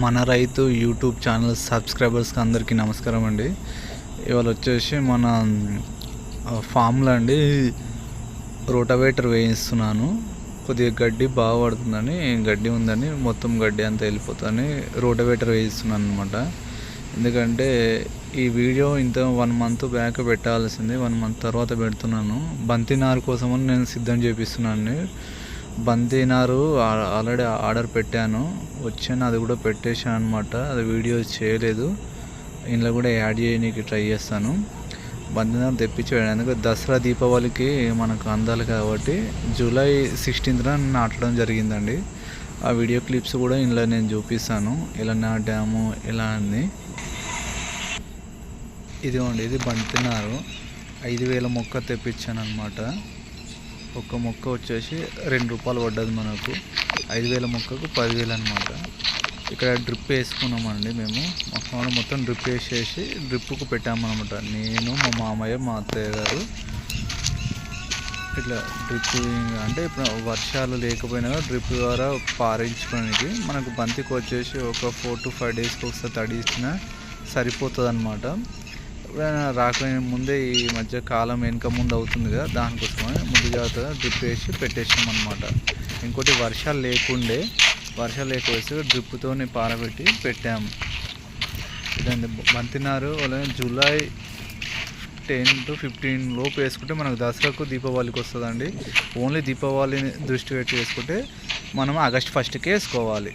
మన రైతు YouTube channel సబ్స్క్రైబర్స్కి అందరికీ నమస్కారం అండి. ఇవాళ వచ్చేసి మన ఫామ్లో అండి రోటావేటర్ వేయిస్తున్నాను. కొద్దిగా గడ్డి బాగా పడుతుందని, గడ్డి ఉందని, మొత్తం గడ్డి అంతా వెళ్ళిపోతుందని రోటావేటర్ వేయిస్తున్నాను అనమాట. ఎందుకంటే ఈ వీడియో ఇంత 1 month బ్యాక్ పెట్టాల్సింది, 1 month తర్వాత పెడుతున్నాను. బంతి నారు కోసమని నేను సిద్ధం చేపిస్తున్నాను. బంతి నారు ఆల్రెడీ ఆర్డర్ పెట్టాను, వచ్చాను, అది కూడా పెట్టేశాను అనమాట. అది వీడియో చేయలేదు, ఇందులో కూడా యాడ్ చేయడానికి ట్రై చేస్తాను. బంతి నారు తెప్పించి ఎందుకంటే దసరా దీపావళికి మనకు అందాలి కాబట్టి July 16th నాటడం జరిగిందండి. ఆ వీడియో క్లిప్స్ కూడా ఇందులో నేను చూపిస్తాను, ఎలా నాటాము ఎలా అని. ఇదిగోండి, ఇది బంతి నారు 5,000 మొక్క తెప్పించాను అనమాట. ఒక్క మొక్క వచ్చేసి ₹2 పడ్డది మనకు. 5,000 మొక్కకు 10,000 అనమాట. ఇక్కడ డ్రిప్ వేసుకున్నామండి మేము. మొత్తం డ్రిప్ వేసేసి డ్రిప్కు పెట్టామన్నమాట. నేను, మా మామయ్య, మా అత్తయ్య గారు ఇట్లా డ్రిప్. అంటే ఇప్పుడు వర్షాలు లేకపోయినా డ్రిప్ ద్వారా పారించుకోవడానికి మనకు బంతికి వచ్చేసి ఒక 4 to 5 daysకి ఒకసారి తడి ఇచ్చినా సరిపోతుంది అనమాట. రాకపోయిన ముందే ఈ మధ్య కాలం వెనుక ముందు అవుతుంది కదా, దానికోసమే ముందు జాగ్రత్తగా డ్రిప్ వేసి పెట్టేసాం అనమాట. ఇంకోటి వర్షాలు లేకపోతే డ్రిప్తో పారబెట్టి పెట్టాము. ఇదండి బంతినారు. July 10 to 15 లోపు వేసుకుంటే మనకు దసరాకు దీపావళికి వస్తుందండి. ఓన్లీ దీపావళిని దృష్టి పెట్టి వేసుకుంటే మనం August 1కే వేసుకోవాలి.